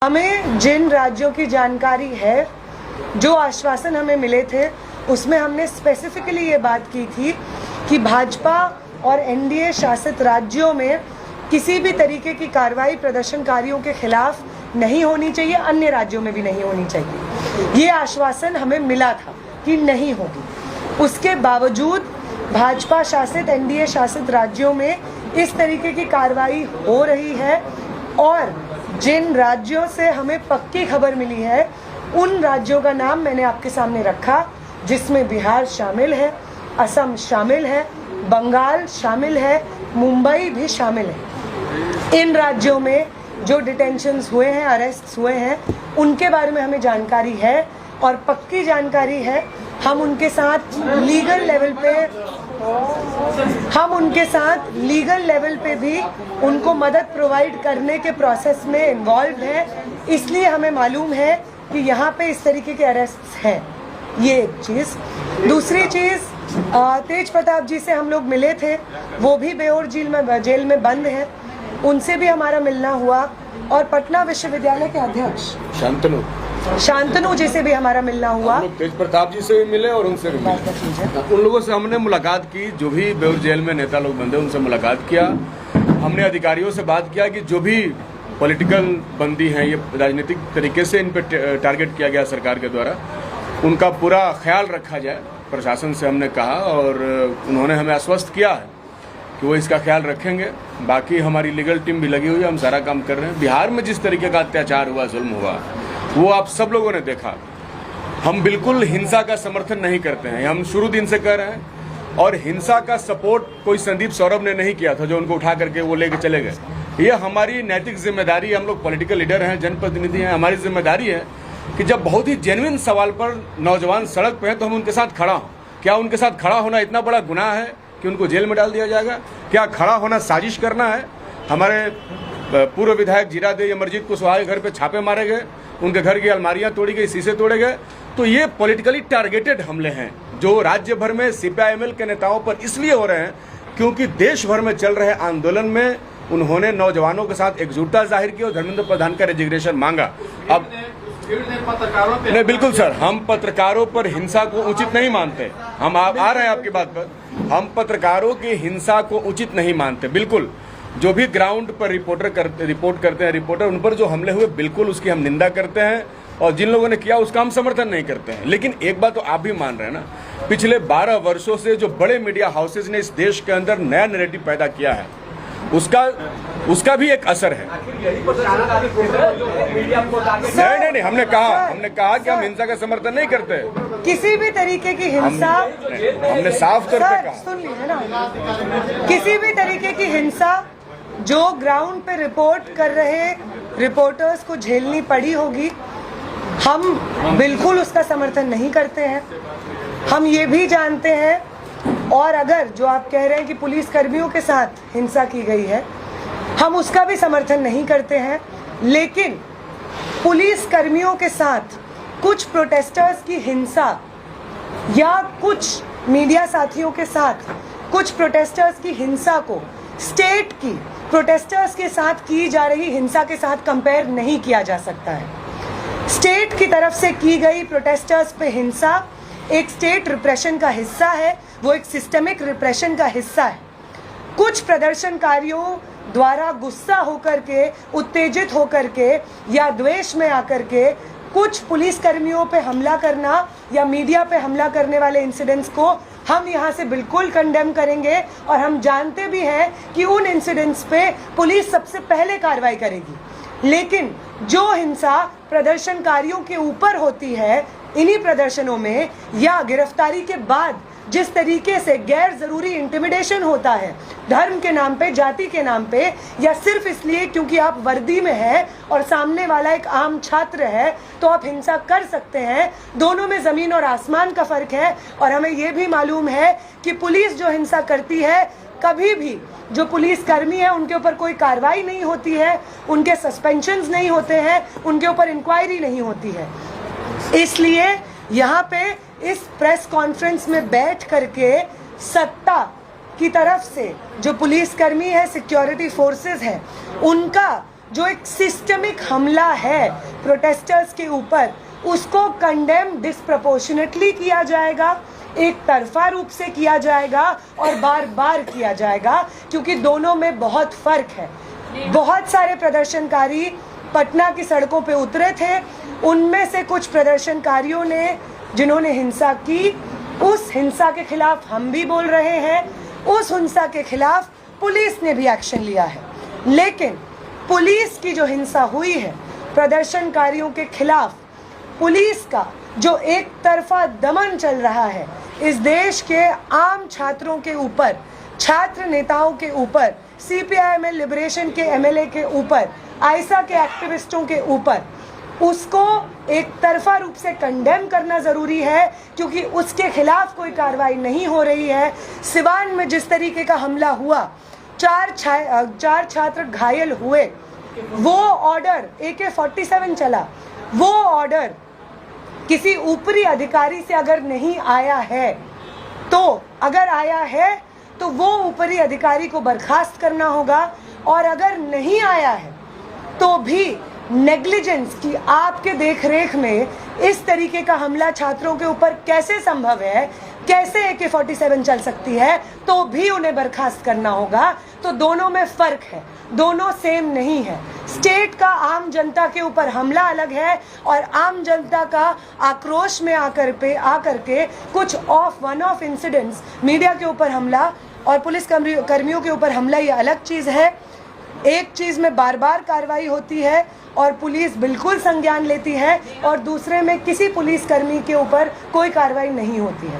हमें जिन राज्यों की जानकारी है, जो आश्वासन हमें मिले थे, उसमें हमने स्पेसिफिकली ये बात की थी कि भाजपा और एनडीए शासित राज्यों में किसी भी तरीके की कार्रवाई प्रदर्शनकारियों के खिलाफ नहीं होनी चाहिए, अन्य राज्यों में भी नहीं होनी चाहिए। ये आश्वासन हमें मिला था कि नहीं होगी। उसके बावजूद भाजपा शासित एनडीए शासित राज्यों में इस तरीके की कार्रवाई हो रही है और जिन राज्यों से हमें पक्की खबर मिली है उन राज्यों का नाम मैंने आपके सामने रखा, जिसमें बिहार शामिल है, असम शामिल है, बंगाल शामिल है, मुंबई भी शामिल है। इन राज्यों में जो डिटेंशंस हुए हैं, अरेस्ट हुए हैं, उनके बारे में हमें जानकारी है और पक्की जानकारी है। हम उनके साथ लीगल लेवल पे भी उनको मदद प्रोवाइड करने के प्रोसेस में इन्वॉल्व है। इसलिए हमें मालूम है कि यहाँ पे इस तरीके के अरेस्ट्स हैं। ये एक चीज़। दूसरी चीज़, तेज प्रताप जी से हम लोग मिले थे, वो भी बेओर जेल में बंद हैं, उनसे भी हमारा मिलना हुआ। और पटना विश्वविद्यालय के अध्यक्ष शांतनु जी से भी हमारा मिलना हुआ। हम लोग तेज प्रताप जी से भी मिले और उनसे भी मिले। उन लोगों से हमने मुलाकात की, जो भी बेउर जेल में नेता लोग बंदे, उनसे मुलाकात किया। हमने अधिकारियों से बात किया कि जो भी पॉलिटिकल बंदी हैं, ये राजनीतिक तरीके से इन पर टारगेट किया गया सरकार के द्वारा, उनका पूरा ख्याल रखा जाए। प्रशासन से हमने कहा और उन्होंने हमें आश्वस्त किया है कि वो इसका ख्याल रखेंगे। बाकी हमारी लीगल टीम भी लगी हुई है, हम सारा काम कर रहे हैं। बिहार में जिस तरीके का अत्याचार हुआ, जुल्म हुआ, वो आप सब लोगों ने देखा। हम बिल्कुल हिंसा का समर्थन नहीं करते हैं, हम शुरू दिन से कर रहे हैं। और हिंसा का सपोर्ट कोई संदीप सौरभ ने नहीं किया था, जो उनको उठा करके वो लेके चले गए। ये हमारी नैतिक जिम्मेदारी, हम लोग पॉलिटिकल लीडर हैं, जनप्रतिनिधि हैं, हमारी जिम्मेदारी है कि जब बहुत ही जेन्युइन सवाल पर नौजवान सड़क पे हैं तो हम उनके साथ खड़ा हों। क्या उनके साथ खड़ा होना इतना बड़ा गुनाह है कि उनको जेल में डाल दिया जाएगा? क्या खड़ा होना साजिश करना है? हमारे पूर्व विधायक जीरादेई अमरजीत कुशवाहा के घर पे छापे मारे गए, उनके घर की अलमारियां तोड़ी गई, शीशे तोड़े गए। तो ये पॉलिटिकली टारगेटेड हमले हैं जो राज्य भर में सीपीआईएमएल के नेताओं पर इसलिए हो रहे हैं क्योंकि देश भर में चल रहे आंदोलन में उन्होंने नौजवानों के साथ एकजुटता जाहिर की और धर्मेंद्र प्रधान का रेजिग्नेशन मांगा। अब नहीं, बिल्कुल सर, हम पत्रकारों पर हिंसा को उचित नहीं मानते। हम आ रहे हैं आपकी बात पर। हम पत्रकारों की हिंसा को उचित नहीं मानते। बिल्कुल जो भी ग्राउंड पर रिपोर्ट करते हैं रिपोर्टर, उन पर जो हमले हुए, बिल्कुल उसकी हम निंदा करते हैं और जिन लोगों ने किया उसका हम समर्थन नहीं करते हैं। लेकिन एक बात तो आप भी मान रहे हैं ना, पिछले 12 वर्षों से जो बड़े मीडिया हाउसेज ने इस देश के अंदर नया नैरेटिव पैदा किया है, उसका भी एक असर है। नहीं, हमने कहा कि हम हिंसा का समर्थन नहीं करते। किसी भी तरीके की हिंसा, हमने साफ तौर पे कहा, सुन लीजिए ना, किसी भी तरीके की हिंसा जो ग्राउंड पे रिपोर्ट कर रहे रिपोर्टर्स को झेलनी पड़ी होगी, हम बिल्कुल उसका समर्थन नहीं करते हैं। हम ये भी जानते हैं, और अगर जो आप कह रहे हैं कि पुलिस कर्मियों के साथ हिंसा की गई है, हम उसका भी समर्थन नहीं करते हैं। लेकिन पुलिस कर्मियों के साथ कुछ प्रोटेस्टर्स की हिंसा या कुछ मीडिया साथियों के साथ कुछ प्रोटेस्टर्स की हिंसा को स्टेट की प्रोटेस्टर्स के साथ की जा रही हिंसा के साथ कंपेयर नहीं किया जा सकता है। स्टेट की तरफ से की गई प्रोटेस्टर्स पे हिंसा एक स्टेट रिप्रेशन का हिस्सा है, वो एक सिस्टमिक रिप्रेशन का हिस्सा है। कुछ प्रदर्शनकारियों द्वारा गुस्सा होकर के, उत्तेजित होकर के या द्वेष में आकर के कुछ पुलिस कर्मियों पे हमला करना या मीडिया पे हमला करने वाले इंसिडेंट्स को हम यहाँ से बिल्कुल कंडेम करेंगे। और हम जानते भी हैं कि उन इंसिडेंट्स पे पुलिस सबसे पहले कार्रवाई करेगी। लेकिन जो हिंसा प्रदर्शनकारियों के ऊपर होती है इन्हीं प्रदर्शनों में, या गिरफ्तारी के बाद जिस तरीके से गैर जरूरी इंटिमिडेशन होता है धर्म के नाम पे, जाति के नाम पे, या सिर्फ इसलिए क्योंकि आप वर्दी में हैं और सामने वाला एक आम छात्र है तो आप हिंसा कर सकते हैं। दोनों में जमीन और आसमान का फर्क है। और हमें ये भी मालूम है कि पुलिस जो हिंसा करती है, कभी भी जो पुलिस कर्मी है उनके ऊपर कोई कार्रवाई नहीं होती है, उनके सस्पेंशंस नहीं होते हैं, उनके ऊपर इंक्वायरी नहीं होती है। इसलिए यहाँ पे इस प्रेस कॉन्फ्रेंस में बैठ करके सत्ता की तरफ से जो पुलिसकर्मी है, सिक्योरिटी फोर्सेस है, उनका जो एक सिस्टमिक हमला है प्रोटेस्टर्स के ऊपर, उसको कंडेम डिस्प्रपोर्शनेटली किया जाएगा, एक तरफा रूप से किया जाएगा और बार बार किया जाएगा, क्योंकि दोनों में बहुत फर्क है। बहुत सारे प्रदर्शनकारी पटना की सड़कों पे उतरे थे, उनमें से कुछ प्रदर्शनकारियों ने जिन्होंने हिंसा की, उस हिंसा के खिलाफ हम भी बोल रहे हैं, उस हिंसा के खिलाफ पुलिस ने भी एक्शन लिया है। लेकिन पुलिस की जो हिंसा हुई है प्रदर्शनकारियों के खिलाफ, पुलिस का जो एक तरफा दमन चल रहा है इस देश के आम छात्रों के ऊपर, छात्र नेताओं के ऊपर, CPI लिबरेशन के MLA के ऊपर, आयसा के एक्टिविस्टों के ऊपर, उसको एक तरफा रूप से कंडेम करना जरूरी है, क्योंकि उसके खिलाफ कोई कार्रवाई नहीं हो रही है। सिवान में जिस तरीके का हमला हुआ, चार छात्र घायल हुए, वो ऑर्डर AK-47 चला, वो ऑर्डर किसी ऊपरी अधिकारी से अगर नहीं आया है, तो अगर आया है तो वो ऊपरी अधिकारी को बर्खास्त करना होगा, और अगर नहीं आया है तो भी नेग्लिजेंस की आपके देखरेख में इस तरीके का हमला छात्रों के ऊपर कैसे संभव है, कैसे AK-47 चल सकती है, तो भी उन्हें बर्खास्त करना होगा। तो दोनों में फर्क है, दोनों सेम नहीं है। स्टेट का आम जनता के ऊपर हमला अलग है, और आम जनता का आक्रोश में आकर के कुछ वन ऑफ इंसिडेंट्स, मीडिया के ऊपर हमला और पुलिस कर्मियों के ऊपर हमला, ये अलग चीज है। एक चीज में बार बार कार्रवाई होती है और पुलिस बिल्कुल संज्ञान लेती है, और दूसरे में किसी पुलिस कर्मी के ऊपर कोई कार्रवाई नहीं होती है।